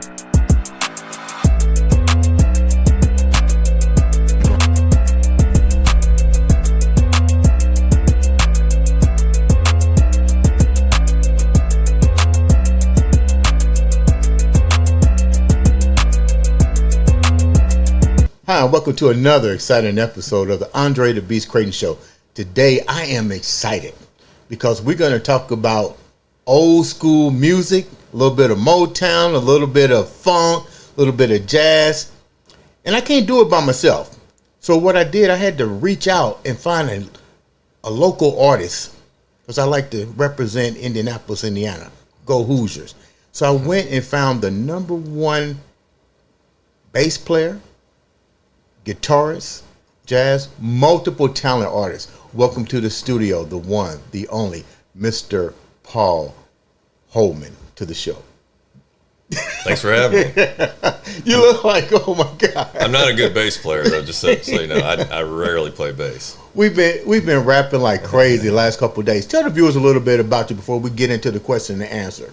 Hi, and welcome to another exciting episode of the Andre The Beast Crayton Show. Today, I am excited because we're going to talk about old school music, a little bit of Motown, a little bit of funk, a little bit of jazz. And I can't do it by myself. So what I did, I had to reach out and find a local artist because I like to represent Indianapolis, Indiana. Go Hoosiers. So I went and found the number one bass player, guitarist, jazz, multiple talent artists. Welcome to the studio, the one, the only, Mr. Paul Holdman, to the show. Thanks for having me. You look like, oh my God. I'm not a good bass player, though, just so you know. I rarely play bass. We've been rapping like crazy the last couple of days. Tell the viewers a little bit about you before we get into the question and answer.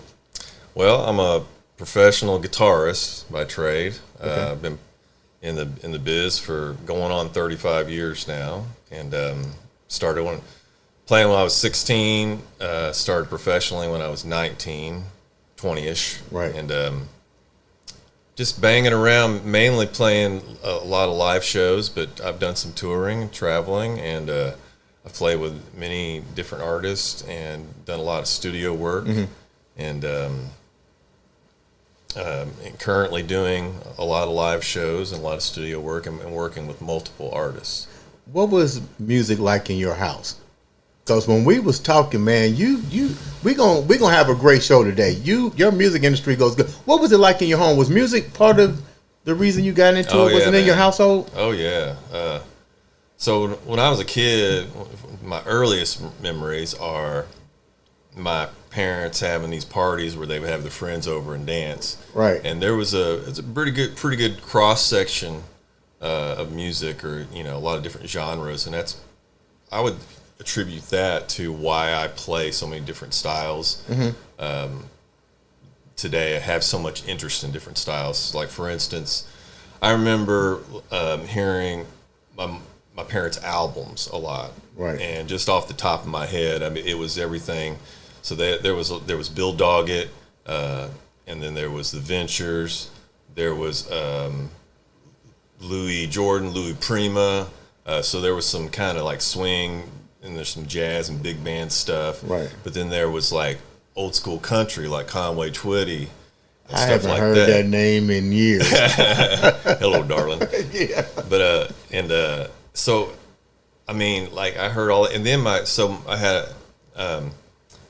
Well, I'm a professional guitarist by trade. Okay. I've been in the biz for going on 35 years now, and started playing when I was 16. Started professionally when I was 19, 20-ish, right? And just banging around, mainly playing a lot of live shows. But I've done some touring, traveling, and I've played with many different artists and done a lot of studio work, and currently doing a lot of live shows and a lot of studio work and working with multiple artists. What was music like in your house? Because when we was talking, man, we gonna have a great show today. Your music industry goes good. What was it like in your home? Was music part of the reason you got into it? Was it in your household? Oh yeah. So when I was a kid, my earliest memories are my parents having these parties where they would have their friends over and dance. Right. And it's a pretty good cross section of music, or a lot of different genres, and I would attribute that to why I play so many different styles. Today I have so much interest in different styles. Like, for instance, I remember hearing my parents' albums a lot. Right. And just off the top of my head, I mean, it was everything. So there was Bill Doggett, and then there was the Ventures. There was Louis Jordan, Louis Prima. So there was some kind of like swing, and there's some jazz and big band stuff. Right. But then there was like old school country, like Conway Twitty. And I haven't heard that name in years. Hello, darling. Yeah. But so I mean, like, I heard all, and then I had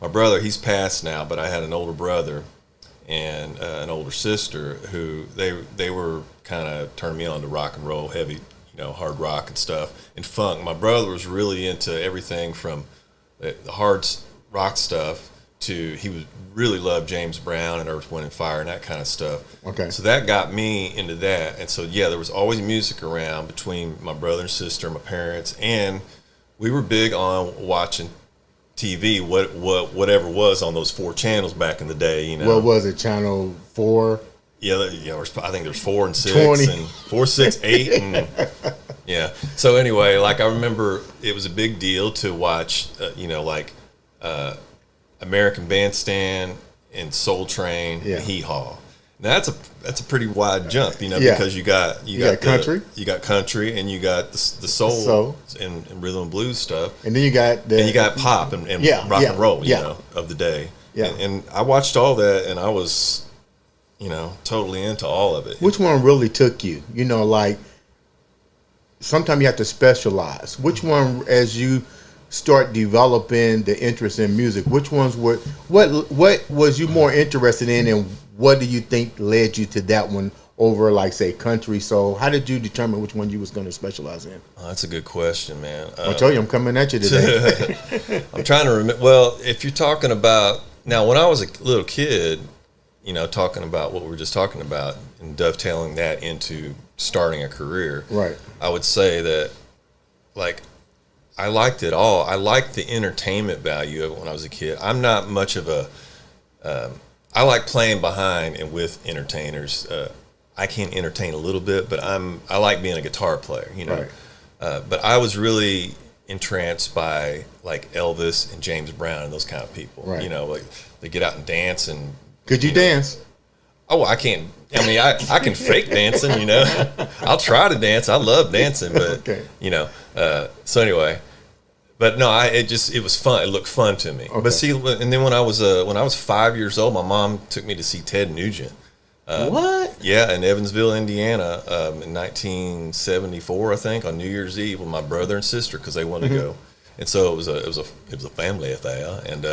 my brother. He's passed now, but I had an older brother and an older sister who they were kind of turning me on to rock and roll, heavy, hard rock and stuff, and funk. My brother was really into everything from the hard rock stuff to, he was really loved James Brown and Earth, Wind and Fire and that kind of stuff. Okay. So that got me into that. And so, yeah, there was always music around between my brother and sister, my parents, and we were big on watching TV, whatever was on those 4 channels back in the day, What was it, Channel 4? Yeah, I think there's 4 and 6 20. and 4, 6, 8, and yeah. So anyway, like, I remember it was a big deal to watch, American Bandstand and Soul Train, and Hee Haw. Now that's a pretty wide jump, because you got country, and you got the soul and rhythm and blues stuff, and then you got pop and rock and roll, of the day. Yeah, and I watched all that, and I was, totally into all of it. Which one really took you? Like, sometimes you have to specialize. Which one, as you start developing the interest in music, which ones what was you more interested in, and what do you think led you to that one over, like, say, country? So how did you determine which one you was going to specialize in? Oh, that's a good question, man. I told you I'm coming at you today. I'm trying to remember. Well, if you're talking about, now, when I was a little kid, talking about what we were just talking about and dovetailing that into starting a career, right? I would say that, like, I liked it all. I liked the entertainment value of it when I was a kid. I'm not much of a I like playing behind and with entertainers. I can entertain a little bit, but I like being a guitar player, you know. Right. But I was really entranced by like Elvis and James Brown and those kind of people. Right. You know, like they get out and dance and. Could you dance? Oh, I can't. I mean, I can fake dancing, you know. I'll try to dance. I love dancing, but Okay. you know. So anyway, but no, it was fun. It looked fun to me. Okay. But see, and then when I was 5 years old, my mom took me to see Ted Nugent. What? Yeah, in Evansville, Indiana, in 1974, I think, on New Year's Eve with my brother and sister because they wanted to go, and so it was a family affair, and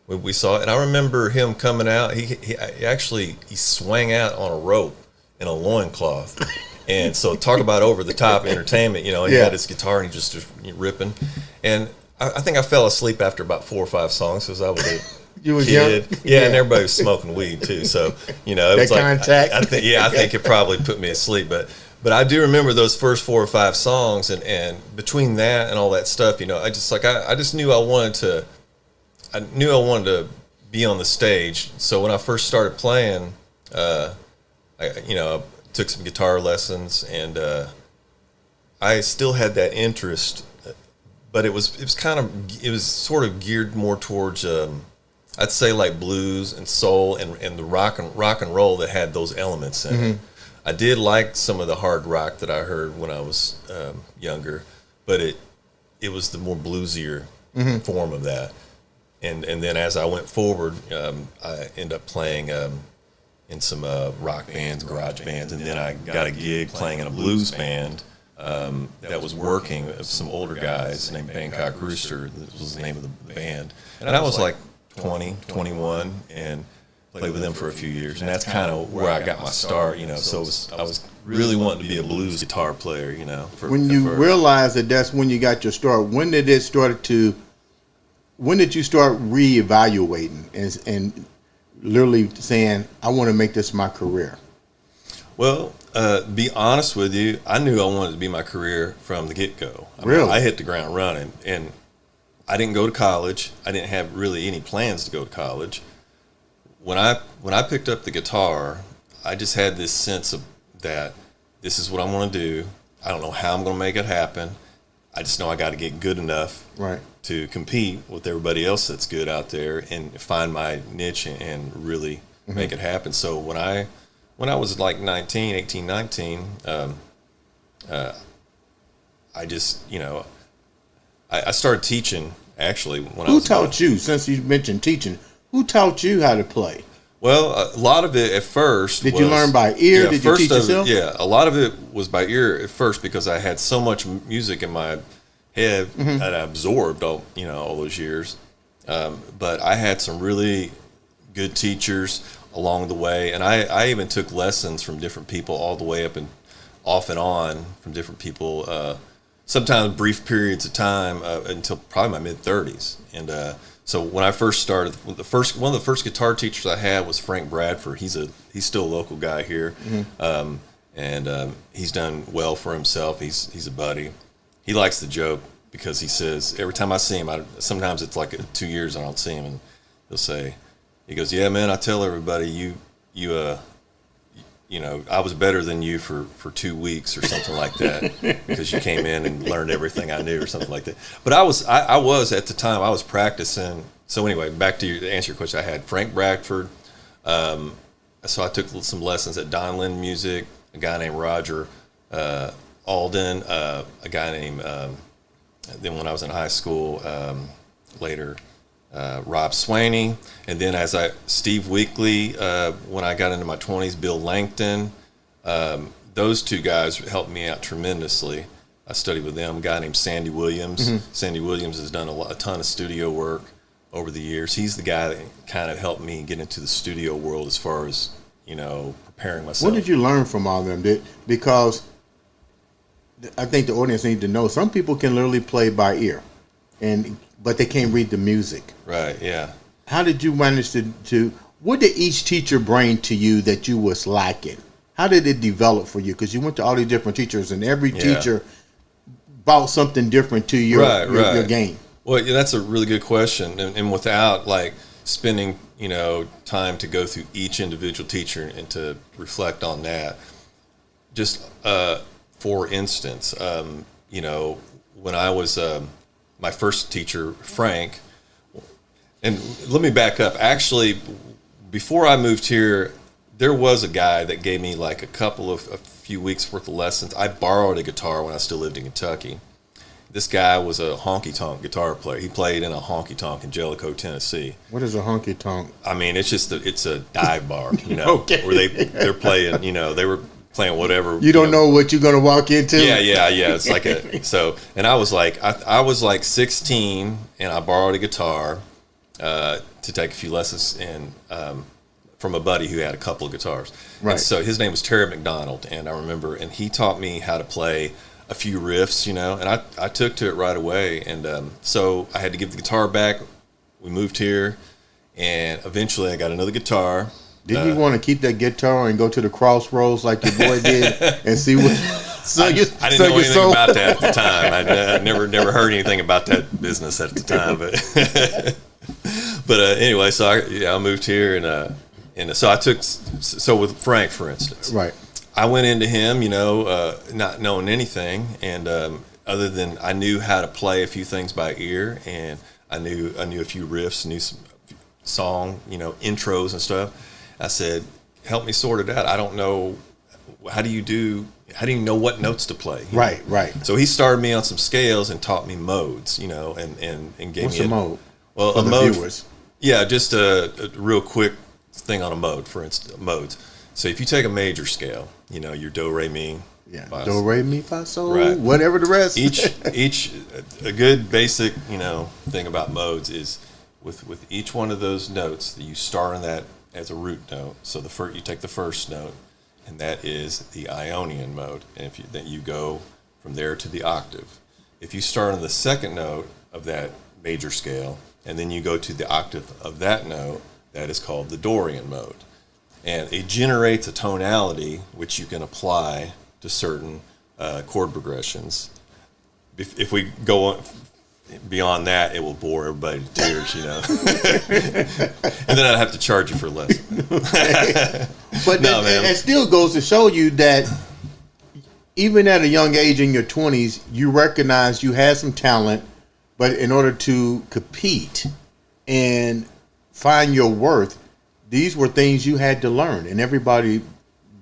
we saw it. And I remember him coming out. He actually swung out on a rope in a loincloth, and so talk about over the top entertainment. You know, he had his guitar and he just ripping, and I think I fell asleep after about 4 or 5 songs because I was a You was kid. young? Yeah, and everybody was smoking weed too. So, you know, it was like contact. I think it probably put me asleep. But I do remember those first 4 or 5 songs, and between that and all that stuff, you know, I just knew I wanted to be on the stage. So when I first started playing, I took some guitar lessons, and I still had that interest, but it was sort of geared more towards I'd say like blues and soul and the rock and roll that had those elements in it. I did like some of the hard rock that I heard when I was younger, but it was the more bluesier form of that. And then as I went forward, I ended up playing in some rock bands, garage bands, and then I got a gig playing in a blues band that was working with some older guys named Bangkok Rooster. That was the name of the band. And I was like 20, 21, and played with them for a few years. And that's kind of where I got my start, you know. So I was really wanting to be a blues guitar player, you know. When you realized that that's when you got your start, when did you start reevaluating and literally saying, I want to make this my career? Well, be honest with you, I knew I wanted to be my career from the get-go. Really? I hit the ground running, and I didn't go to college. I didn't have really any plans to go to college. When I picked up the guitar, I just had this sense of that this is what I want to do. I don't know how I'm going to make it happen. I just know I got to get good enough to compete with everybody else that's good out there and find my niche and really make it happen. So when I was like 18, 19, I just, you know, I started teaching actually when I was. Who taught you, since you mentioned teaching, who taught you how to play? Well, a lot of it at first. Did you learn by ear? Yeah, Did you teach yourself? Yeah, a lot of it was by ear at first because I had so much music in my head that I absorbed all those years. But I had some really good teachers along the way, and I even took lessons from different people all the way up and off and on from different people. Sometimes brief periods of time until probably my mid-30s. And so when I first started, one of the first guitar teachers I had was Frank Bradford. He's still a local guy here, and he's done well for himself. He's a buddy. He likes to joke because he says every time I see him, sometimes it's like 2 years I don't see him, and he'll say, he goes, "Yeah, man, I tell everybody you know, I was better than you for 2 weeks or something like that because you came in and learned everything I knew or something like that." But I was at the time I was practicing. So anyway, back to answer your question, I had Frank Bradford. So I took some lessons at Don Lynn Music, a guy named Roger Alden, a guy named, then when I was in high school, later, Rob Swaney, and then Steve Weekly, when I got into my 20s, Bill Langton. Those two guys helped me out tremendously. I studied with them. A guy named Sandy Williams. Sandy Williams has done a ton of studio work over the years. He's the guy that kind of helped me get into the studio world as far as, you know, preparing myself. What did you learn from all of them? Because I think the audience needs to know some people can literally play by ear, but they can't read the music. Right, yeah. How did you manage to what did each teacher bring to you that you was lacking? How did it develop for you? Because you went to all these different teachers, and every teacher brought something different to your game. Well, yeah, that's a really good question. And without, like, spending, time to go through each individual teacher and to reflect on that. Just for instance, when I was my first teacher, Frank, and let me back up. Actually, before I moved here, there was a guy that gave me like a few weeks worth of lessons. I borrowed a guitar when I still lived in Kentucky. This guy was a honky-tonk guitar player. He played in a honky-tonk in Jellicoe, Tennessee. What is a honky-tonk? I mean, it's a dive bar, okay. Where they're playing, they were playing whatever. You don't know what you're going to walk into? Yeah. It's like and I was like, I was like 16, and I borrowed a guitar to take a few lessons from a buddy who had a couple of guitars. Right. And so his name was Terry McDonald, and I remember, and he taught me how to play a few riffs, and I took to it right away. And so I had to give the guitar back. We moved here, and eventually I got another guitar. Didn't you want to keep that guitar and go to the crossroads like your boy did and see what? I didn't know anything about that at the time. I never heard anything about that business at the time. But anyway, so I moved here, and so I took with Frank, for instance. Right. I went into him, not knowing anything, and other than I knew how to play a few things by ear, and I knew a few riffs, knew some song, intros and stuff. I said, "Help me sort it out. I don't know. How do you know what notes to play?" Right. So he started me on some scales and taught me modes, and gave What's me a mode? Well, for a the mode. Viewers. Yeah, just a real quick thing on a mode, for instance, modes. So if you take a major scale, your do, re, mi. Yeah. Fa, Do, re, mi, fa, sol. Right. Whatever the rest. A good basic, thing about modes is with each one of those notes that you start on that as a root note. So you take the first note, and that is the Ionian mode. And then you go from there to the octave. If you start on the second note of that major scale, and then you go to the octave of that note, that is called the Dorian mode. And it generates a tonality which you can apply to certain chord progressions. If we go on beyond that, it will bore everybody to tears, And then I'd have to charge you for a lesson. But it still goes to show you that even at a young age in your 20s, you recognize you had some talent, but in order to compete and find your worth, these were things you had to learn, and everybody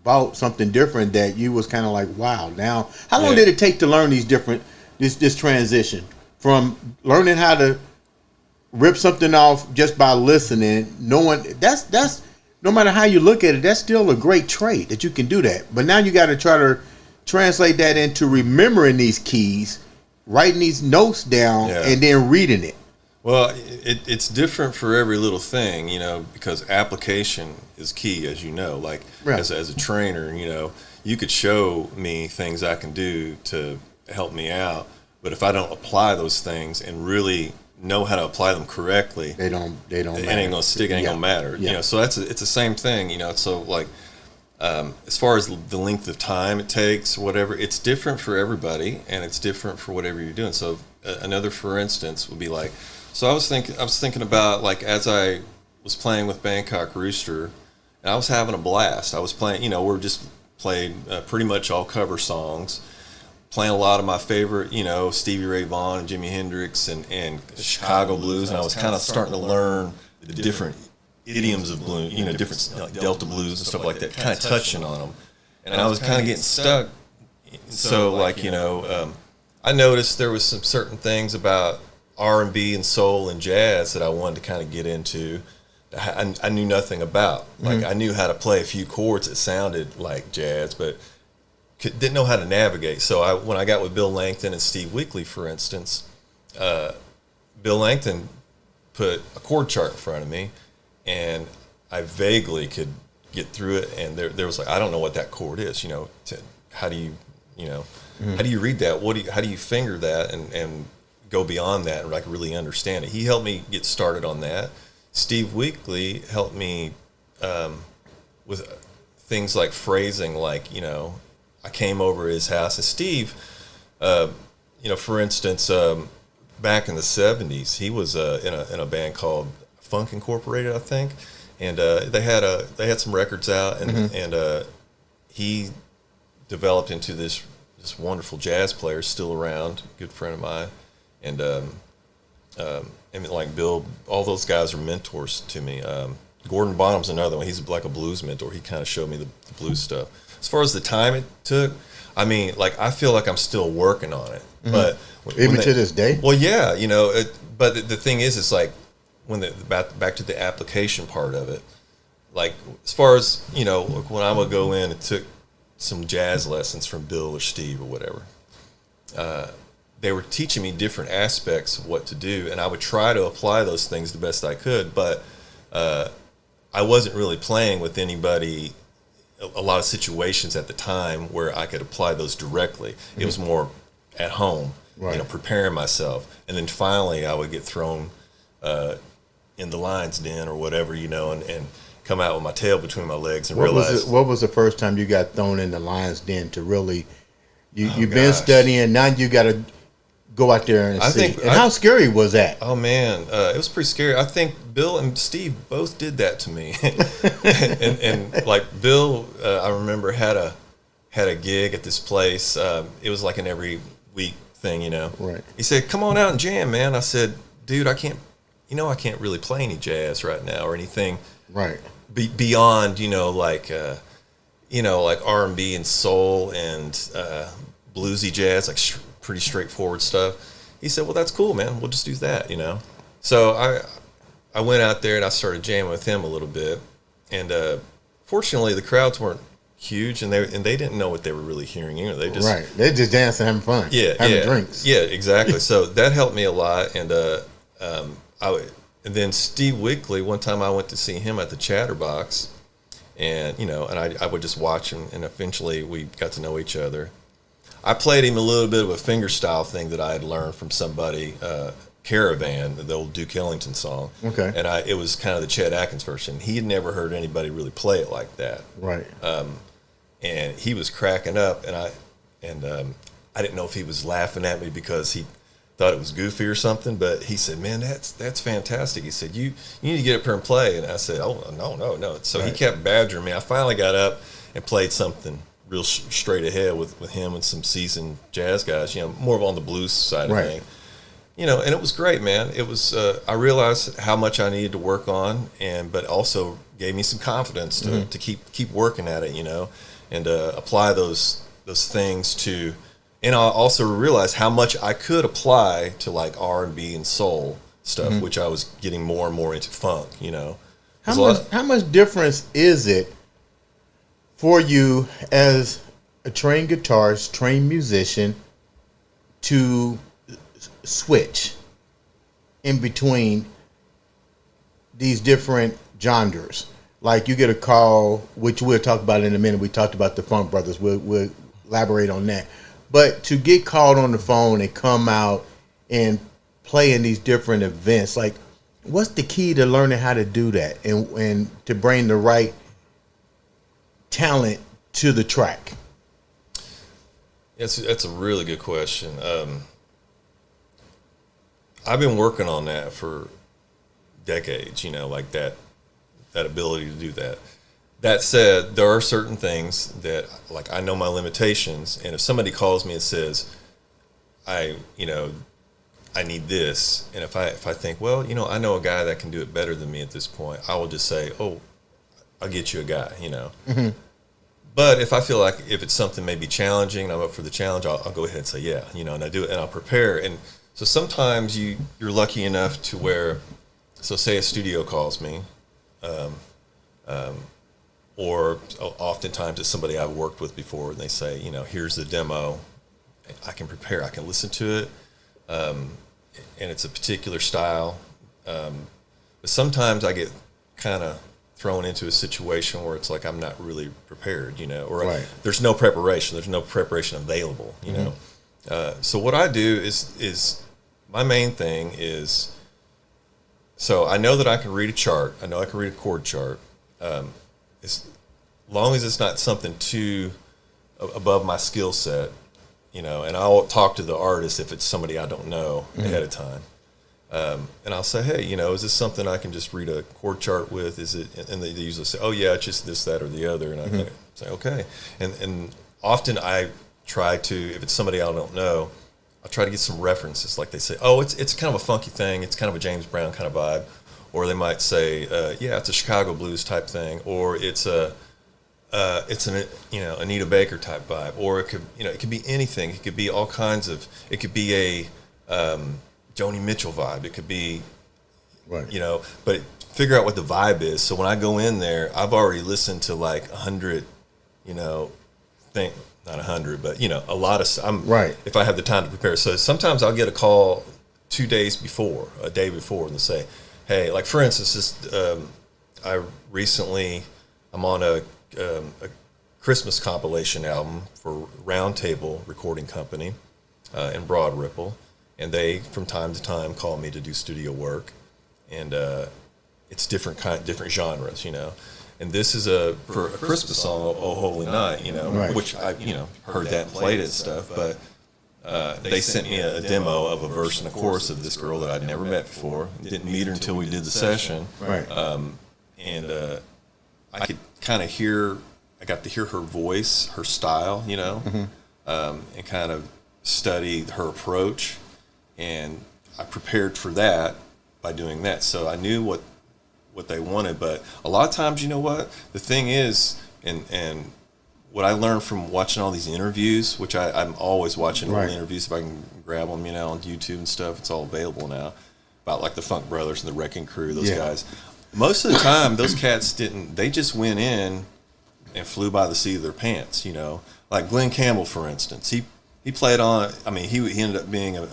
bought something different that you was kind of like, wow. Now, how long did it take to learn this transition from learning how to rip something off just by listening, knowing that's no matter how you look at it, that's still a great trait that you can do that. But now you got to try to translate that into remembering these keys, writing these notes down, and then reading it. Well, it's different for every little thing, because application is key, as you know. Like, as a trainer, you could show me things I can do to help me out, but if I don't apply those things and really know how to apply them correctly, they don't it ain't gonna stick. It ain't gonna matter. So it's the same thing. So like, as far as the length of time it takes, whatever, it's different for everybody, and it's different for whatever you're doing. So another, for instance, would be like. So I was thinking about, like, as I was playing with Bangkok Rooster, and I was having a blast. I was playing, we're just playing pretty much all cover songs, playing a lot of my favorite, Stevie Ray Vaughan and Jimi Hendrix and Chicago blues, and I was kind of starting to learn the different idioms of blues, different like Delta blues and stuff like that, kind of touching on them, and I was kind of getting stuck. So like, I noticed there was some certain things about R&B and soul and jazz that I wanted to kind of get into. I knew nothing about. Like, I knew how to play a few chords that sounded like jazz, but didn't know how to navigate. So when I got with Bill Langton and Steve Weekly, for instance, Bill Langton put a chord chart in front of me, and I vaguely could get through it. And there was like, I don't know what that chord is. How do you how do you read that? How do you finger that and go beyond that and like really understand it? He helped me get started on that. Steve Weekly helped me with things like phrasing, like, I came over his house, and Steve, for instance, back in the 70s, he was in a band called, I Funk Incorporated, I think, and they had some records out, and he developed into this wonderful jazz player, still around, good friend of mine, and like Bill, all those guys are mentors to me. Gordon Bonham's another one. He's like a blues mentor. He kind of showed me the blues stuff. As far as the time it took, I mean, like I feel like I'm still working on it, but even to this day. Well, yeah, you know. But the thing is, it's like when back to the application part of it. Like as far as you know, when I would go in and took some jazz lessons from Bill or Steve or whatever, they were teaching me different aspects of what to do, and I would try to apply those things the best I could. But I wasn't really playing with anybody. A lot of situations at the time where I could apply those directly. It was more at home, right. You know, preparing myself, and then finally I would get thrown in the lion's den or whatever, you know, and come out with my tail between my legs and realize. What was the first time you got thrown in the lion's den to really? You've been studying, now you got to go out there and see. How scary was that? Oh man, it was pretty scary. I think Bill and Steve both did that to me, and like Bill, I remember had a gig at this place. It was like an every week thing, you know. Right. He said, "Come on out and jam, man." I said, "Dude, I can't really play any jazz right now or anything." Right. Beyond, like R&B and soul and bluesy jazz, like pretty straightforward stuff. He said, "Well, that's cool, man. We'll just do that, you know." So I went out there and I started jamming with him a little bit, and fortunately the crowds weren't huge, and they didn't know what they were really hearing. You know, they just dancing, having fun, having drinks. Yeah, exactly. So that helped me a lot, and and then Steve Wickley, one time I went to see him at the Chatterbox, and I would just watch him, and eventually we got to know each other. I played him a little bit of a fingerstyle thing that I had learned from somebody, Caravan, the old Duke Ellington song. Okay. And it was kind of the Chet Atkins version. He had never heard anybody really play it like that. Right. And he was cracking up, and I didn't know if he was laughing at me because he thought it was goofy or something, but he said, "Man, that's fantastic." He said, "You need to get up here and play." And I said, "Oh, no." So He kept badgering me. I finally got up and played something real straight ahead with him and some seasoned jazz guys, more on the blues side of things. And it was great, man. It was, I realized how much I needed to work on, but also gave me some confidence to keep working at it, and apply those things to, and I also realized how much I could apply to like R&B and soul stuff, which I was getting more and more into funk, How much difference is it for you as a trained guitarist, trained musician, to switch in between these different genres? Like you get a call, which we'll talk about in a minute. We talked about the Funk Brothers. We'll elaborate on that. But to get called on the phone and come out and play in these different events, like what's the key to learning how to do that and to bring the right talent to the track? That's a really good question. I've been working on that for decades, like that ability to do that. That said, there are certain things that, like, I know my limitations, and if somebody calls me and says, I need this, and if I think, well, I know a guy that can do it better than me at this point, I will just say, oh, I'll get you a guy, Mm-hmm. But if I feel like if it's something maybe challenging, and I'm up for the challenge, I'll go ahead and say, yeah, and I do it, and I'll prepare. And so sometimes you're lucky enough to where, so say a studio calls me, or oftentimes it's somebody I've worked with before, and they say, here's the demo. I can prepare. I can listen to it, and it's a particular style. But sometimes I get kind of thrown into a situation where it's like I'm not really prepared, or right. There's no preparation. There's no preparation available, So what I do is my main thing is, so I know that I can read a chart. I know I can read a chord chart. As long as it's not something too above my skill set, and I'll talk to the artist if it's somebody I don't know ahead of time. And I'll say, hey, is this something I can just read a chord chart with? Is it? And they usually say, oh yeah, it's just this, that, or the other. And I say, okay. And often I try to, if it's somebody I don't know, I'll try to get some references. Like they say, oh, it's kind of a funky thing. It's kind of a James Brown kind of vibe. Or they might say, yeah, it's a Chicago blues type thing. Or it's an Anita Baker type vibe. Or it could be anything. It could be all kinds of. It could be a Joni Mitchell vibe. It could be, right. But figure out what the vibe is. So when I go in there, I've already listened to like 100, not 100, but a lot of. I'm right. If I have the time to prepare, so sometimes I'll get a call 2 days before, a day before, and they'll say, hey, like for instance, I'm on a Christmas compilation album for Roundtable Recording Company in Broad Ripple. And they, from time to time, call me to do studio work, and it's different genres, And this is for a Christmas song, "Oh Holy Night," right. which I heard that and played it and stuff. But they sent me a demo of a verse and a chorus of this girl that I'd never met before. Didn't meet her until we did the session, right? And I could kind of hear. I got to hear her voice, her style, and kind of study her approach. And I prepared for that by doing that. So I knew what they wanted. But a lot of times, the thing is, and what I learned from watching all these interviews, which I'm always watching all the interviews if I can grab them, on YouTube and stuff. It's all available now, about like the Funk Brothers and the Wrecking Crew, those guys. Most of the time, those cats they just went in and flew by the seat of their pants, Like Glenn Campbell, for instance. He played on, he ended up being a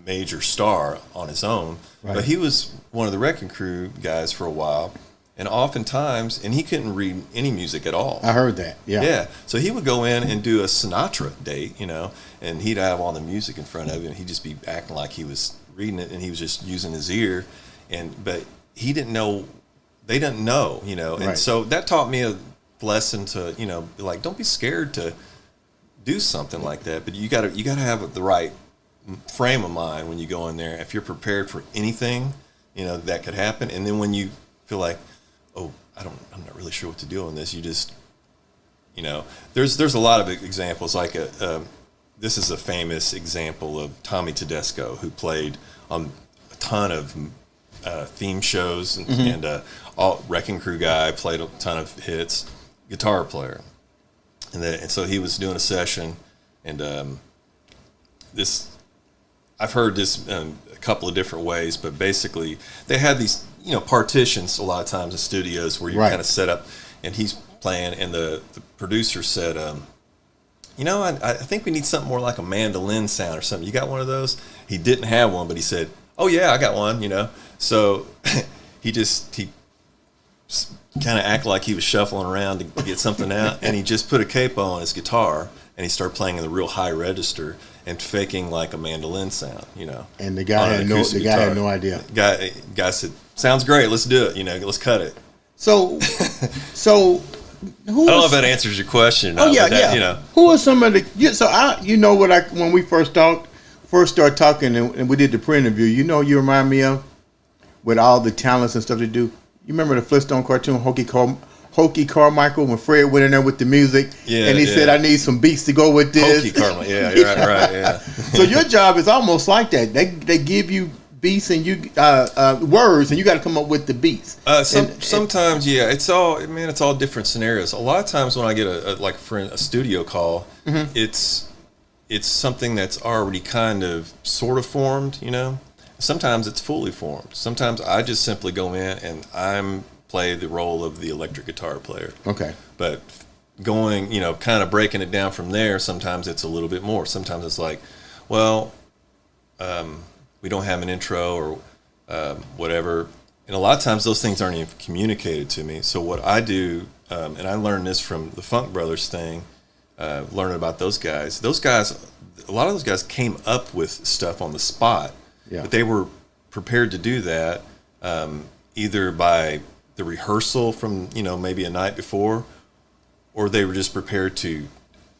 major star on his own, right. But he was one of the Wrecking Crew guys for a while, and oftentimes, and he couldn't read any music at all. I heard that, yeah. Yeah, so he would go in and do a Sinatra date, and he'd have all the music in front of him, and he'd just be acting like he was reading it, and he was just using his ear, but he didn't know, they didn't know, and right. So that taught me a lesson to, like, don't be scared to do something like that, but you gotta have the right frame of mind when you go in there. If you're prepared for anything, that could happen, and then when you feel like, oh, I'm not really sure what to do on this, you just, there's a lot of examples. Like this is a famous example of Tommy Tedesco, who played on a ton of theme shows, and all Wrecking Crew guy, played a ton of hits, guitar player. And so he was doing a session, and I've heard this a couple of different ways, but basically they had these, partitions a lot of times in studios where you right. kind of set up, and he's playing, and the producer said, I think we need something more like a mandolin sound or something. You got one of those? He didn't have one, but he said, oh yeah, I got one, So he kind of act like he was shuffling around to get something out, and he just put a capo on his guitar, and he started playing in the real high register and faking like a mandolin sound, And the guy had no idea. Guy said, "Sounds great. Let's do it. Let's cut it." So who? I don't know if that answers your question. Oh yeah. Who are some of the? So when we first started talking, and we did the pre-interview. You remind me of, with all the talents and stuff to do. You remember the Flintstone cartoon, Hokey Carmichael, when Fred went in there with the music, and he said, "I need some beats to go with this." Hokey Carmichael, yeah, you're right, yeah. So your job is almost like that. They give you beats and you words, and you got to come up with the beats. Sometimes, yeah, it's all different scenarios. A lot of times when I get a studio call, it's something that's already kind of sort of formed, Sometimes it's fully formed. Sometimes I just simply go in and play the role of the electric guitar player. Okay. But going, kind of breaking it down from there, sometimes it's a little bit more. Sometimes it's like, well, we don't have an intro or whatever. And a lot of times those things aren't even communicated to me. So what I do, and I learned this from the Funk Brothers thing, learning about those guys. A lot of those guys came up with stuff on the spot. Yeah. But they were prepared to do that either by the rehearsal from, maybe a night before, or they were just prepared to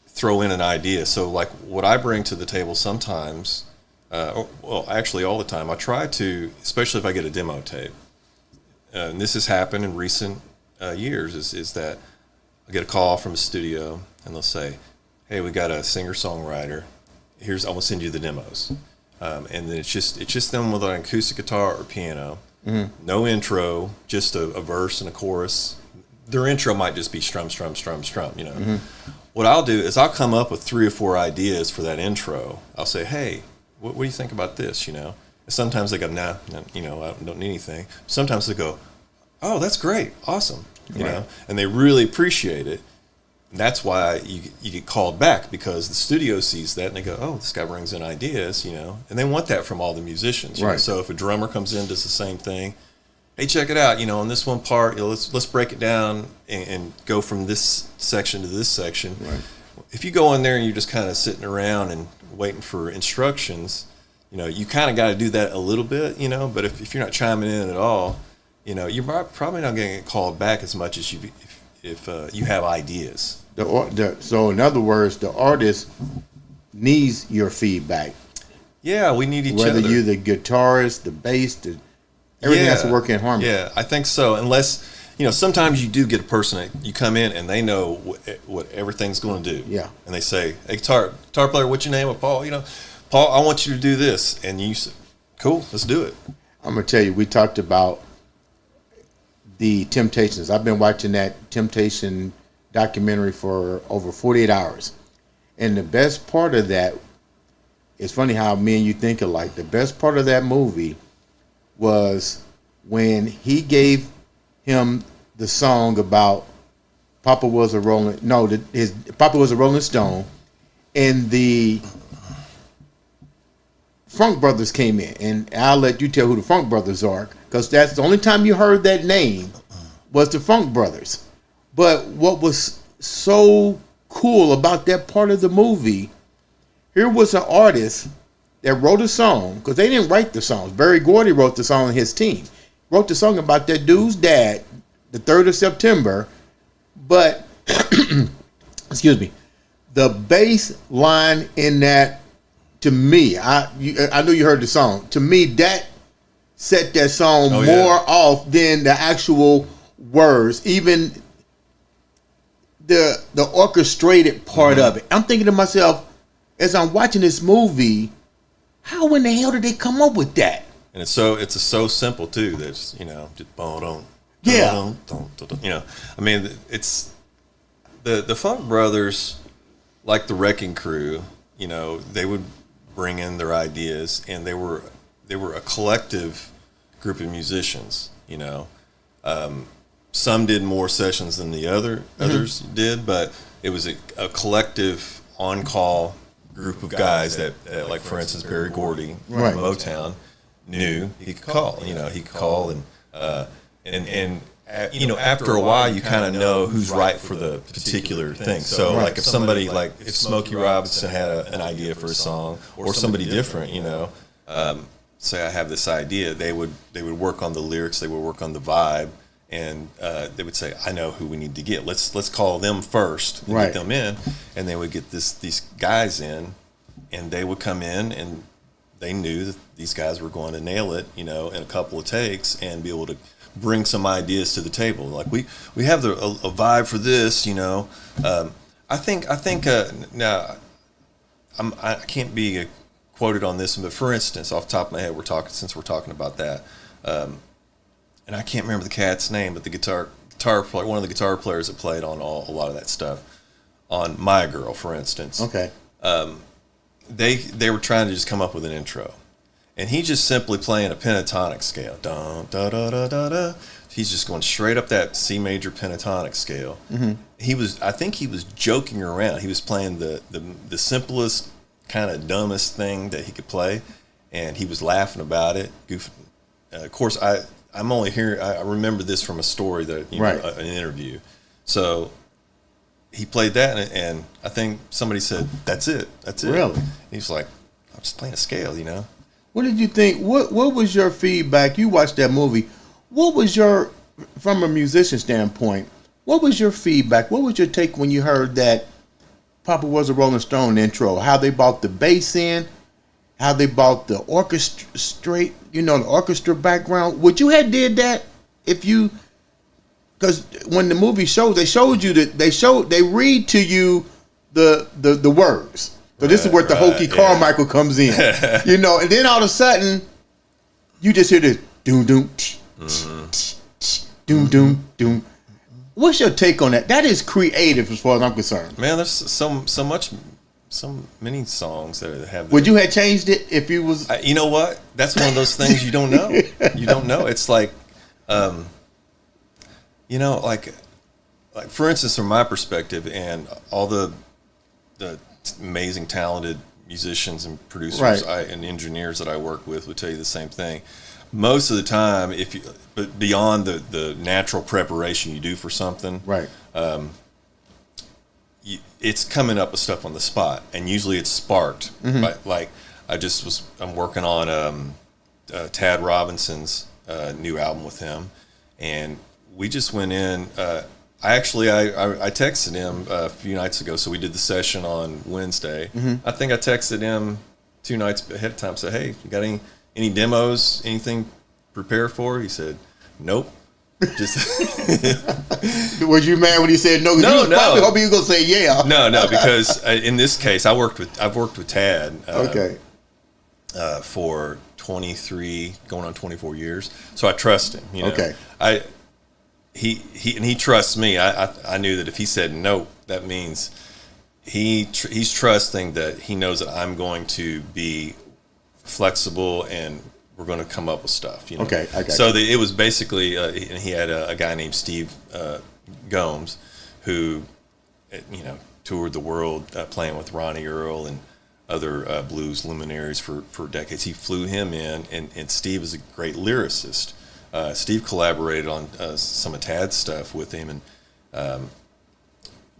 throw in an idea. So like what I bring to the table sometimes well, actually all the time. I try to, especially if I get a demo tape. And this has happened in recent years, is that I get a call from a studio and they'll say, hey, we got a singer-songwriter. I'm gonna send you the demos. And then it's just them with an acoustic guitar or piano. Mm-hmm. No intro, just a verse and a chorus. Their intro might just be strum, strum, strum, strum, you know. Mm-hmm. What I'll do is I'll come up with 3 or 4 ideas for that intro. I'll say, hey, what do you think about this, you know? And sometimes they go, nah, you know, I don't need anything. Sometimes they go, oh, that's great, awesome, you know? And they really appreciate it. And that's why you get called back, because the studio sees that and they go, oh, this guy brings in ideas, you know? And they want that from all the musicians. You know? So if a drummer comes in, does the same thing, hey, check it out, you know, on this one part, you know, let's break it down and go from this section to this section. Right. If you go in there and you're just kind of sitting around and waiting for instructions, you know, you kind of got to do that a little bit, you know, but if you're not chiming in at all, you know, you're probably not going to get called back as much as if you have ideas. So in other words, the artist needs your feedback. Yeah, we need each other. Whether you're the guitarist, the bass, everything has to work in harmony. Yeah, I think so. Unless, you know, sometimes you do get a person that you come in and they know what everything's going to do. Yeah. And they say, hey, guitar player, what's your name? Well, Paul, you know, Paul, I want you to do this. And you say, cool, let's do it. I'm going to tell you, we talked about the Temptations. I've been watching that Temptation documentary for over 48 hours. And the best part of that, it's funny how me and you think alike. The best part of that movie was when he gave him the song about Papa was a Rolling Stone, and the Funk Brothers came in, and I'll let you tell who the Funk Brothers are, because that's the only time you heard that name was the Funk Brothers. But what was so cool about that part of the movie, here was an artist that wrote a song, because they didn't write the songs. Berry Gordy wrote the song on his team. Wrote the song about that dude's dad, the 3rd of September. But, excuse me, the bass line in that, to me, I know you heard the song. To me, that set that song more off than the actual words, even the orchestrated part of it. I'm thinking to myself, as I'm watching this movie, how in the hell did they come up with that? And it's so simple too. That's, you know, just you know, I mean, it's the Funk Brothers, like the Wrecking Crew. You know, they would bring in their ideas, and they were a collective group of musicians. You know, some did more sessions than the others did, but it was a collective on-call group of guys that like, for instance, Berry Gordy from Motown knew he could call. You know, he could call, and you know, after a while, you kind of know who's right for the particular thing. So, like, if somebody, like, if Smokey Robinson had an idea for a song, or somebody different, you know, say I have this idea, they would work on the lyrics, they would work on the vibe, and they would say, I know who we need to get. Let's call them first and get them in, and they would get these guys in, and they would come in, and they knew that these guys were going to nail it, you know, in a couple of takes, and be able to bring some ideas to the table. Like, we have a vibe for this, you know. I think now I can't be quoted on this, but for instance, off the top of my head, we're talking about that, and I can't remember the cat's name, but the guitar player, one of the guitar players that played on a lot of that stuff, on My Girl, for instance. Okay. They were trying to just come up with an intro, and he just simply playing a pentatonic scale. Da, da, da, da, da, da. He's just going straight up that C major pentatonic scale. Mm-hmm. I think he was joking around. He was playing the simplest, kind of dumbest thing that he could play, and he was laughing about it. Of course, I'm only here. I remember this from a story that an interview. So he played that, and I think somebody said, "That's it. That's it." Really? He was like, "I'm just playing a scale, you know." What did you think? What was your feedback? You watched that movie. What was from a musician standpoint, what was your feedback? What was your take when you heard that Papa was a Rolling Stone intro? How they brought the bass in, how they bought the orchestrate, the orchestra background. Would you have did that if you? Because when the movie shows, they showed you that they read to you the words. So this is where the Hokey Carmichael comes in, and then all of a sudden, you just hear this doom doom, doom doom doom. What's your take on that? That is creative as far as I'm concerned. Man, there's so many songs that have that. Would you have changed it if you was? You know what? That's one of those things you don't know. You don't know. It's like, like for instance, from my perspective, and all the amazing, talented musicians and producers and engineers that I work with would tell you the same thing. Most of the time, but beyond the natural preparation you do for something, right? It's coming up with stuff on the spot, and usually it's sparked. Like I'm working on Tad Robinson's new album with him, and we just went in. I texted him a few nights ago, so we did the session on Wednesday. I think I texted him 2 nights ahead of time, said, "Hey, you got any demos, anything prepared for?" He said, "Nope." Just Was you mad when he said no? No. Probably hoping you were gonna say yeah. No, because in this case, I've worked with Tad. For 23, going on 24 years, so I trust him. Okay. He trusts me. I knew that if he said no, that means he's trusting that he knows that I'm going to be flexible and we're going to come up with stuff. Okay, I got so you. it was basically, and he had a guy named Steve Gomes, who toured the world playing with Ronnie Earl and other blues luminaries for decades. He flew him in, and Steve is a great lyricist. Steve collaborated on some of Tad's stuff with him, and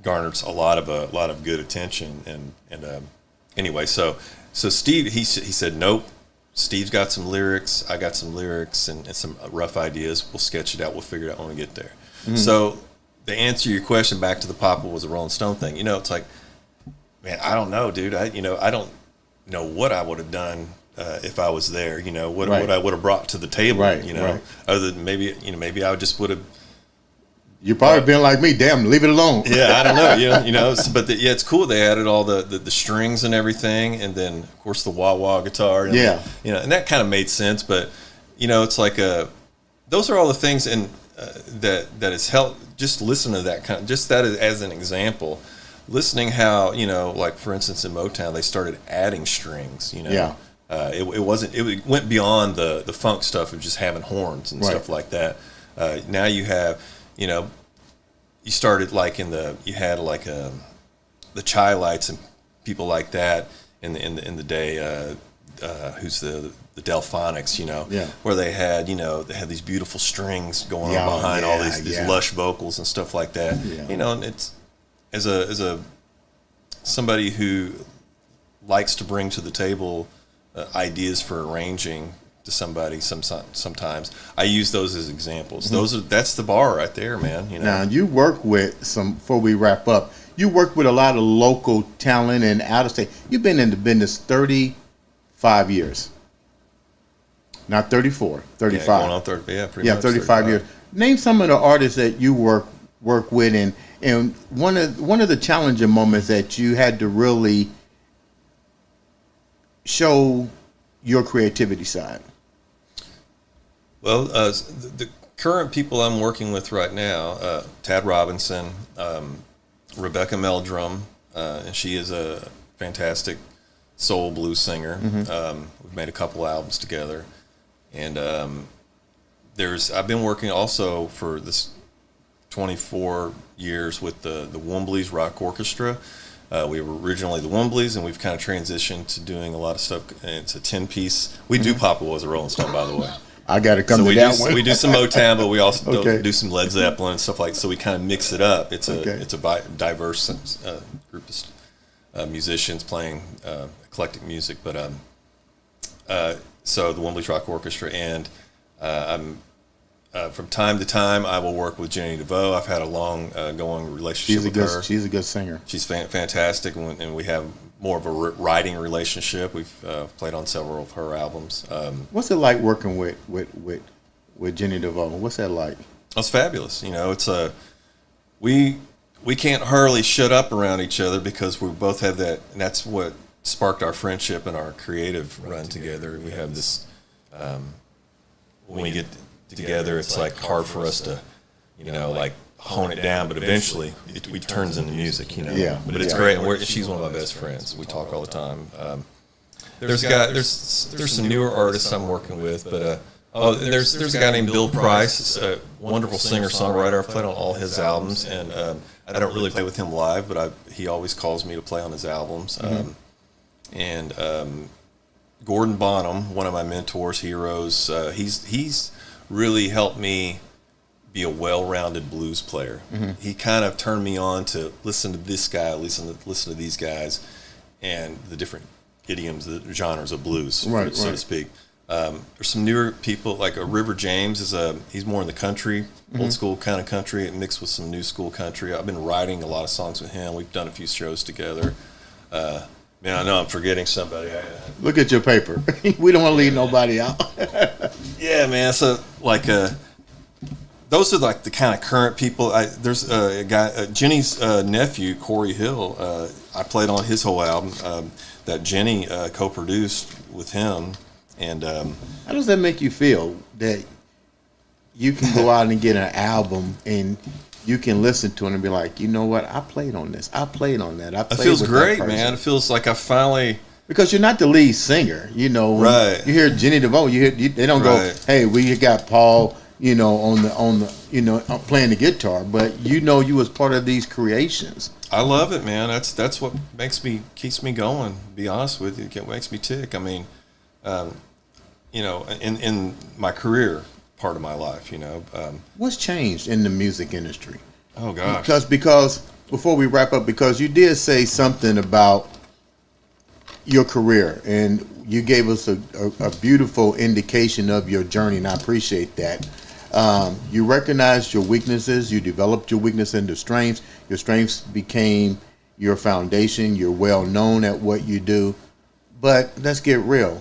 garnered a lot of good attention. And anyway, so Steve he said nope. Steve's got some lyrics. I got some lyrics and some rough ideas. We'll sketch it out. We'll figure it out when we get there. So to answer your question, back to the Papa Was a Rolling Stone thing. It's like, man, I don't know, dude. I don't know what I would have done. If I was there, what I would have brought to the table, other than maybe I just would have. You probably been like me, damn, leave it alone. Yeah, I don't know, but it's cool. They added all the strings and everything, and then of course the wah wah guitar. And and that kind of made sense. But it's like those are all the things, and that has helped. Just listen to that just that as an example. Listening how like for instance in Motown they started adding strings. It went beyond the funk stuff of just having horns and stuff like that. Now you have, you started like you had like the Chai Lights and people like that in the day. Who's the Delphonics? Where they had these beautiful strings going on behind all these lush vocals and stuff like that. And it's as a somebody who likes to bring to the table ideas for arranging to somebody. Sometimes I use those as examples. That's the bar right there, man. Now you work with before we wrap up. You work with a lot of local talent and out of state. You've been in the business 35 years. Not 34, 35. Yeah, going on 30. Yeah, pretty much 35 years. Name some of the artists that you work with, and one of the challenging moments that you had to really show your creativity side. Well, the current people I'm working with right now, Tad Robinson, Rebecca Meldrum, and she is a fantastic soul blues singer. We've made a couple albums together, and I've been working also for this 24 years with the Wombly's Rock Orchestra. We were originally the Wombleys, and we've kind of transitioned to doing a lot of stuff. And it's a 10-piece. We do Papa Was a Rolling Stone, by the way. I got to come to that one. We do some Motown, but we also do some Led Zeppelin and stuff like that. So we kind of mix it up. It's a diverse group of musicians playing eclectic music. But so the Wombly's Rock Orchestra, and from time to time, I will work with Jenny DeVoe. I've had a long going relationship with her. She's a good singer. She's fantastic, and we have more of a writing relationship. We've played on several of her albums. What's it like working with Jenny DeVoe? What's that like? It's fabulous. You know, it's we can't hardly shut up around each other because we both have that, and that's what sparked our friendship and our creative run together. We have this, when we get together, it's like hard for us to, you know, like hone it down, but eventually it turns into music, you know. Yeah. But it's great, and she's one of my best friends. We talk all the time. There's some newer artists I'm working with, but there's a guy named Bill Price, a wonderful singer-songwriter. I've played on all his albums, and I don't really play with him live, but he always calls me to play on his albums. And Gordon Bonham, one of my mentors, heroes, he's really helped me be a well-rounded blues player. He kind of turned me on to listen to this guy, listen to these guys, and the different idioms, the genres of blues, so to speak. There's some newer people like River James he's more in the country, old school kind of country, mixed with some new school country. I've been writing a lot of songs with him. We've done a few shows together. Man, I know I'm forgetting somebody. Look at your paper. We don't want to leave nobody out. Yeah, man. So like, those are like the kind of current people. There's a guy, Jenny's nephew, Corey Hill. I played on his whole album that Jenny co-produced with him. And how does that make you feel that you can go out and get an album and you can listen to it and be like, you know what, I played on this, I played on that, I played. It feels with great, that man. It feels like I finally, because you're not the lead singer, you know. Right. You hear Jenny DeVoe, they don't go, hey, we got Paul, you know, on the you know, playing the guitar, but you know you was part of these creations. I love it, man. That's what keeps me going. To be honest with you, it makes me tick. I mean, you know, in my career part of my life, you know. What's changed in the music industry? Oh gosh. Because before we wrap up, because you did say something about your career and you gave us a beautiful indication of your journey, and I appreciate that. You recognized your weaknesses, you developed your weakness into strengths. Your strengths became your foundation. You're well known at what you do. But let's get real.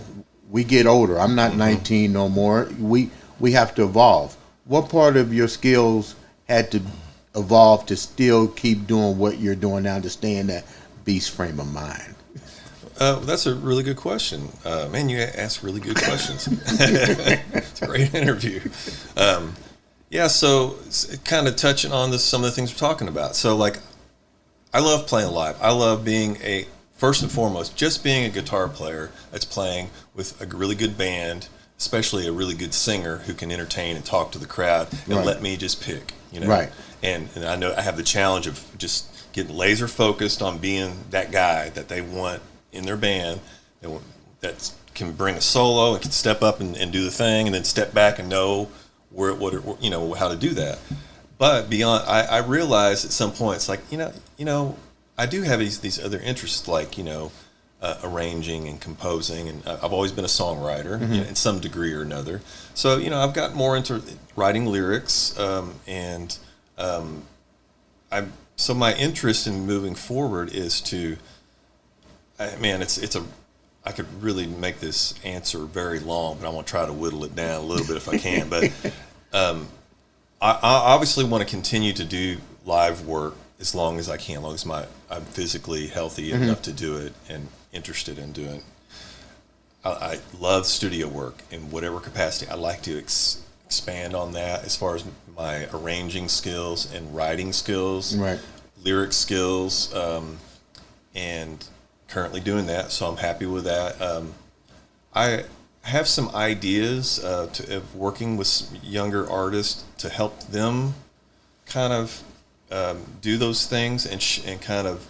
We get older. I'm not 19 no more. We have to evolve. What part of your skills had to evolve to still keep doing what you're doing now, to stay in that beast frame of mind? That's a really good question. Man, you ask really good questions. It's a great interview. Yeah, so kind of touching on some of the things we're talking about. So, like, I love playing live. I love being first and foremost, just being a guitar player that's playing with a really good band, especially a really good singer who can entertain and talk to the crowd and let me just pick, you know. Right. And I know I have the challenge of just getting laser focused on being that guy that they want in their band, that can bring a solo and can step up and do the thing, and then step back and know how to do that. But beyond, I realized at some point, it's like, you know, I do have these other interests, like, you know, arranging and composing, and I've always been a songwriter, you know, in some degree or another. So, you know, I've got more into writing lyrics, so my interest in moving forward is to, I could really make this answer very long, but I'm going to try to whittle it down a little bit if I can. But I obviously want to continue to do live work as long as I can, as long as I'm physically healthy enough to do it and interested in doing it. I love studio work in whatever capacity. I like to expand on that as far as my arranging skills and writing skills, lyric skills, and currently doing that, so I'm happy with that. I have some ideas of working with younger artists to help them kind of do those things and kind of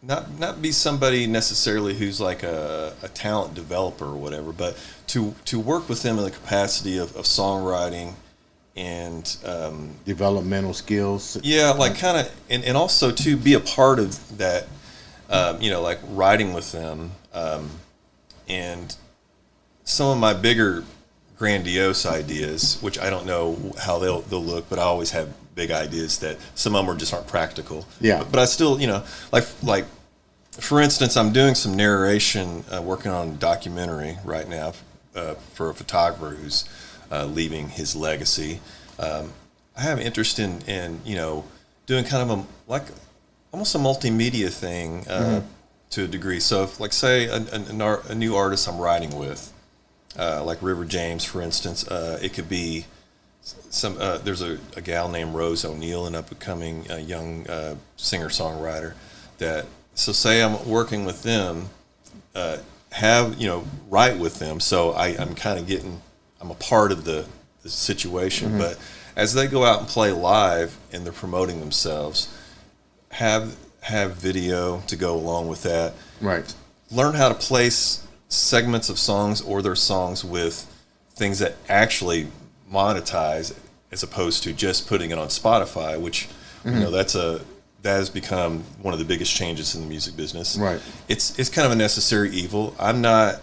not be somebody necessarily who's like a talent developer or whatever, but to work with them in the capacity of songwriting and developmental skills. Yeah, like kind of, and also to be a part of that. You know, like writing with them, and some of my bigger grandiose ideas, which I don't know how they'll look, but I always have big ideas that some of them just aren't practical. Yeah. But I still, you know, like for instance, I'm doing some narration, working on a documentary right now for a photographer who's leaving his legacy. I have interest in doing kind of almost a multimedia thing to a degree. So, if, like, say a new artist I'm writing with, like River James, for instance, it could be there's a gal named Rose O'Neill, an up-and-coming young singer-songwriter. So say I'm working with them, write with them. So I'm kind of I'm a part of the situation. But as they go out and play live and they're promoting themselves, have video to go along with that. Right. Learn how to place segments of songs or their songs with things that actually monetize, as opposed to just putting it on Spotify, which that has become one of the biggest changes in the music business. Right. It's kind of a necessary evil. I'm not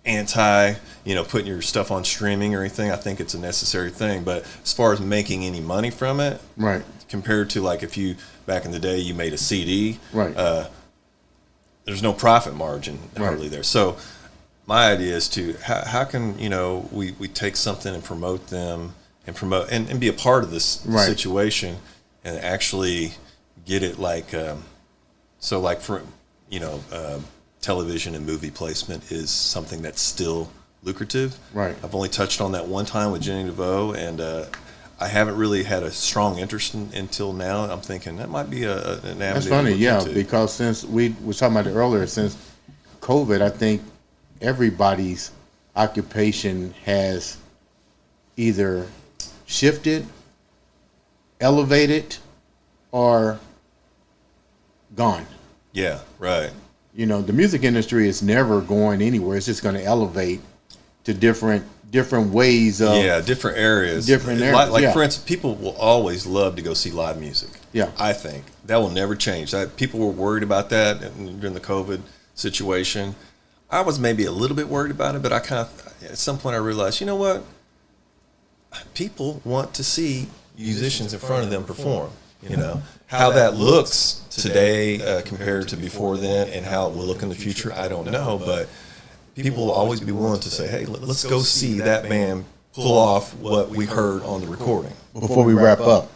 anti putting your stuff on streaming or anything. I think it's a necessary thing. But as far as making any money from it, right, compared to like if you back in the day you made a CD, right, there's no profit margin hardly right. there. So my idea is to how can we take something and promote them and be a part of this right. situation and actually get it like for television and movie placement is something that's still lucrative. Right. I've only touched on that one time with Jenny DeVoe, and I haven't really had a strong interest until now. I'm thinking that might be an avenue. That's funny, yeah, because since we were talking about it earlier, since COVID, I think everybody's occupation has either shifted, elevated, or gone. Yeah, right. The music industry is never going anywhere. It's just going to elevate to different ways of different areas. For instance, people will always love to go see live music. Yeah, I think that will never change. People were worried about that during the COVID situation. I was maybe a little bit worried about it, but I at some point I realized, you know what? People want to see musicians in front of them perform. How that looks today compared to before then, and how it will look in the future, I don't know. But people will always be willing to say, hey, let's go see that band pull off what we heard on the recording. Before we wrap up,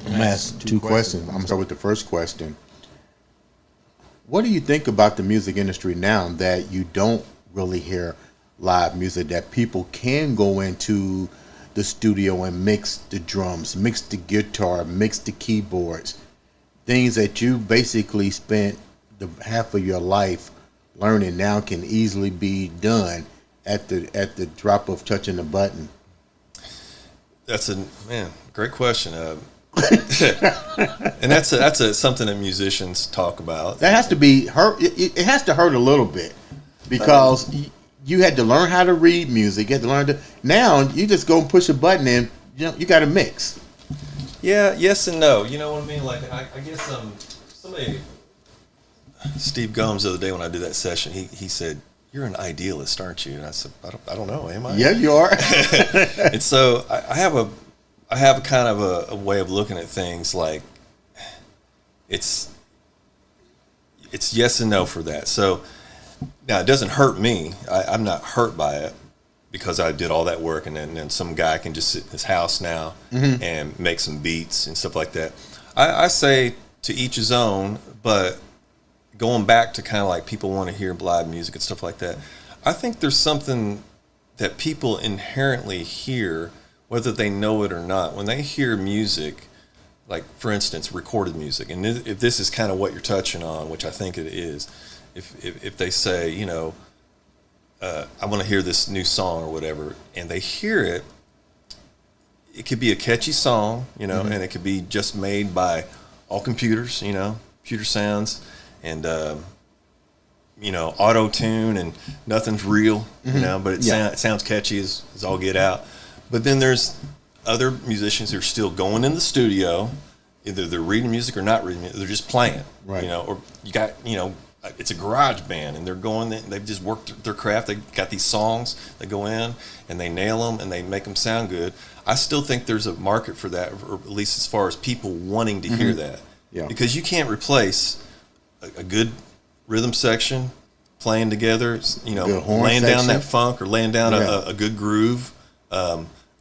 I'm going to ask two questions. I'm going to start with the first question. What do you think about the music industry now that you don't really hear live music, that people can go into the studio and mix the drums, mix the guitar, mix the keyboards, things that you basically spent the half of your life learning now can easily be done at the drop of touching the button? That's great question. And that's something that musicians talk about. That has to be hurt. It has to hurt a little bit because you had to learn how to read music. You had to learn to. Now you just go and push a button and you got to mix. Yeah, yes and no. You know what I mean? Like I guess somebody, Steve Gomes, the other day when I did that session, he said, "You're an idealist, aren't you?" And I said, "I don't know, am I?" Yeah, you are. And so I have a kind of a way of looking at things, like it's yes and no for that. So now it doesn't hurt me. I'm not hurt by it because I did all that work, and then some guy can just sit in his house now and make some beats and stuff like that. I say to each his own, but going back to kind of like people want to hear live music and stuff like that, I think there's something that people inherently hear, whether they know it or not. When they hear music, like for instance, recorded music, and if this is kind of what you're touching on, which I think it is, if they say, I want to hear this new song or whatever, and they hear it, it could be a catchy song, and it could be just made by all computers, computer sounds, and auto tune, and nothing's real, but it sounds catchy as all get out. But then there's other musicians who are still going in the studio, either they're reading music or not reading it, they're just playing, right? Or you got, it's a garage band, and they've just worked their craft. They got these songs, they go in and they nail them and they make them sound good. I still think there's a market for that, or at least as far as people wanting to hear that. Yeah. Because you can't replace a good rhythm section playing together, you know, laying down that funk or laying down a good groove,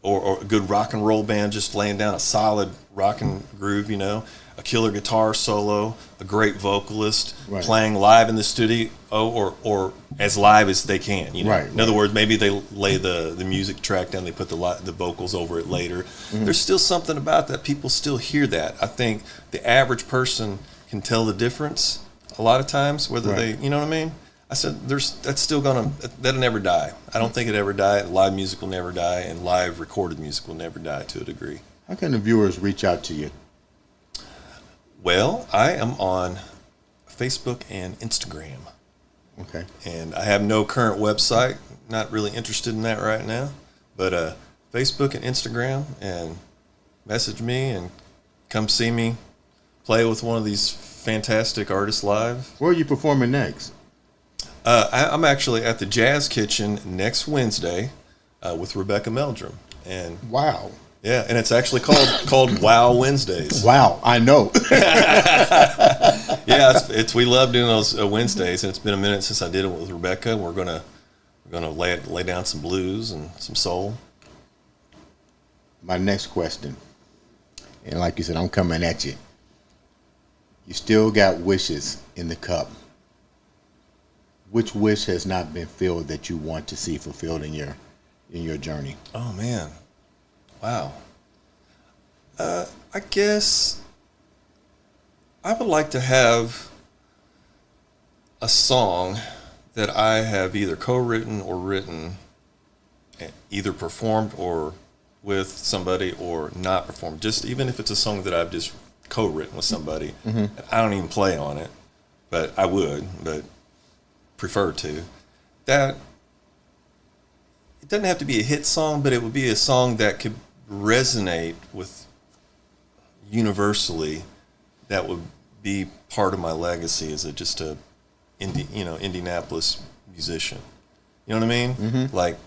or a good rock and roll band just laying down a solid rock and groove, you know, a killer guitar solo, a great vocalist playing live in the studio, or as live as they can, you know. In other words, maybe they lay the music track down, they put the vocals over it later. There's still something about that. People still hear that. I think the average person can tell the difference a lot of times, whether they, you know what I mean? I said, that's still that'll never die. I don't think it ever die. Live music will never die, and live recorded music will never die to a degree. How can the viewers reach out to you? Well, I am on Facebook and Instagram. Okay. And I have no current website. Not really interested in that right now. But Facebook and Instagram, and message me and come see me play with one of these fantastic artists live. Where are you performing next? I'm actually at the Jazz Kitchen next Wednesday with Rebecca Meldrum. And wow. Yeah, and it's actually called Wow Wednesdays. Wow, I know. Yeah, we love doing those Wednesdays, and it's been a minute since I did it with Rebecca. We're gonna lay down some blues and some soul. My next question, and like you said, I'm coming at you. You still got wishes in the cup. Which wish has not been filled that you want to see fulfilled in your journey? Oh man. Wow. I guess I would like to have a song that I have either co-written or written, either performed or with somebody or not performed. Just even if it's a song that I've just co-written with somebody. I don't even play on it, but I would, but prefer to. That it doesn't have to be a hit song, but it would be a song that could resonate with universally. That would be part of my legacy as just a Indianapolis musician. You know what I mean? Like,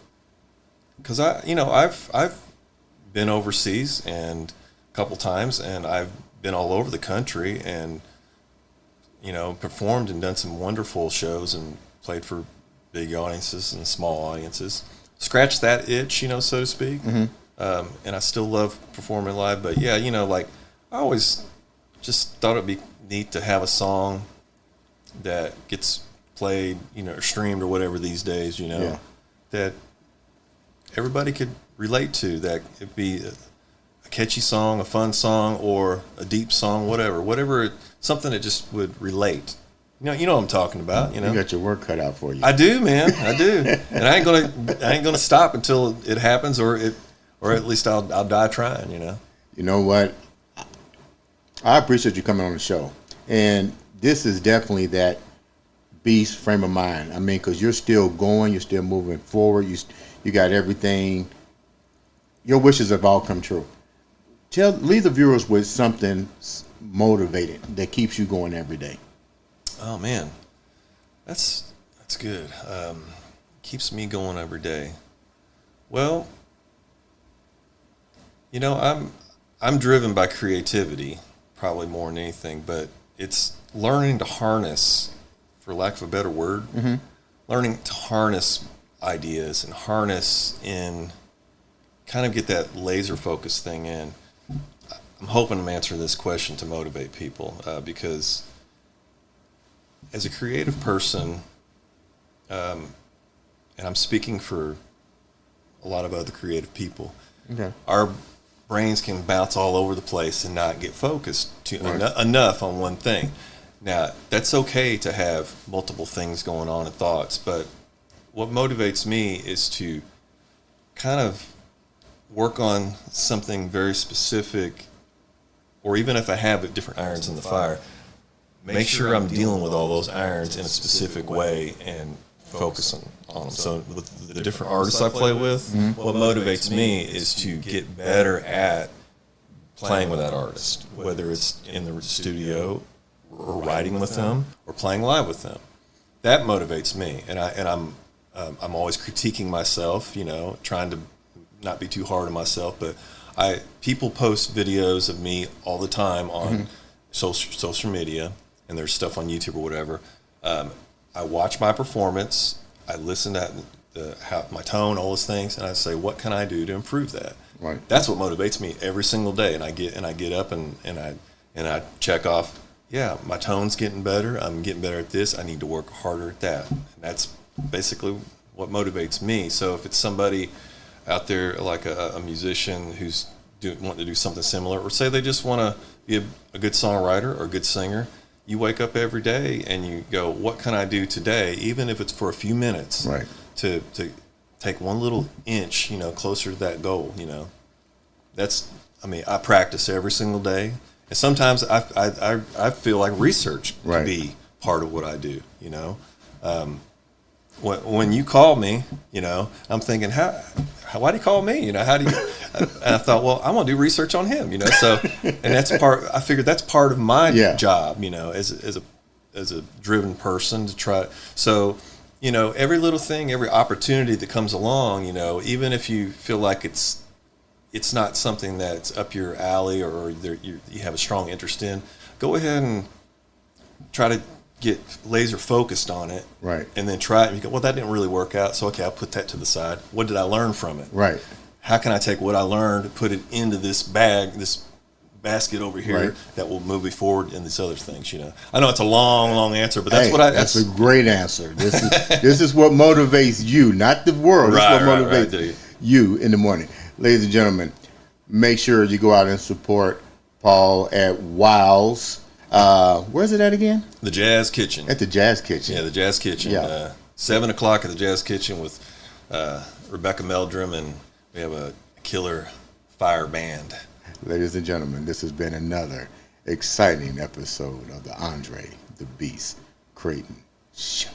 because I've been overseas and a couple times, and I've been all over the country, and performed and done some wonderful shows and played for big audiences and small audiences. Scratched that itch, so to speak. And I still love performing live. But yeah, like I always just thought it'd be neat to have a song that gets played, or streamed or whatever these days, that everybody could relate to. That it'd be a catchy song, a fun song, or a deep song, whatever, something that just would relate. You know what I'm talking about. You got your work cut out for you. I do, man. I do, and I ain't gonna stop until it happens, or at least I'll die trying. You know what? I appreciate you coming on the show, and this is definitely that beast frame of mind. I mean, because you're still going, you're still moving forward. You got everything. Your wishes have all come true. Leave the viewers with something motivated that keeps you going every day. Oh man, that's good. Keeps me going every day. Well, I'm driven by creativity, probably more than anything, but it's learning to harness, for lack of a better word, learning to harness ideas and harness in, kind of get that laser focus thing in. I'm hoping I'm answering this question to motivate people, because as a creative person, and I'm speaking for a lot of other creative people, our brains can bounce all over the place and not get focused enough on one thing. Now, that's okay to have multiple things going on in thoughts, but what motivates me is to kind of work on something very specific, or even if I have different irons in the fire, make sure I'm dealing with all those irons in a specific way and focusing on them. So with the different artists I play with, what motivates me is to get better at playing with that artist, whether it's in the studio or writing with them or playing live with them. That motivates me, and I'm always critiquing myself, trying to not be too hard on myself. But people post videos of me all the time on social media, and there's stuff on YouTube or whatever. I watch my performance. I listen to how my tone, all those things, and I say, what can I do to improve that? Right. That's what motivates me every single day. And I get up and I check off. Yeah, my tone's getting better. I'm getting better at this. I need to work harder at that. And that's basically what motivates me. So if it's somebody out there like a musician who's wanting to do something similar, or say they just want to be a good songwriter or a good singer, you wake up every day and you go, what can I do today, even if it's for a few minutes, right, to take one little inch, closer to that goal. I practice every single day, and sometimes I feel like research can be part of what I do. When you call me, I'm thinking, why do you call me? How do you? And I thought, well, I want to do research on him. So, and that's part. I figured that's part of my job. As a driven person to try. So, every little thing, every opportunity that comes along, even if you feel like it's not something that's up your alley or you have a strong interest in, go ahead and try to get laser focused on it, right? And then try it. And you go, well, that didn't really work out, so okay, I'll put that to the side. What did I learn from it? Right. How can I take what I learned, put it into this basket over here that will move me forward in these other things? I know it's a long answer, but that's that's a great answer. This is what motivates you, not the world. This is what motivates you in the morning. Ladies and gentlemen, make sure you go out and support Paul at Wow's. Where's it at again? The Jazz Kitchen. At the Jazz Kitchen. Yeah, the Jazz Kitchen. Yeah. 7 o'clock at the Jazz Kitchen with Rebecca Meldrum, and we have a killer fire band. Ladies and gentlemen, this has been another exciting episode of the Andre the Beast Crayton Show.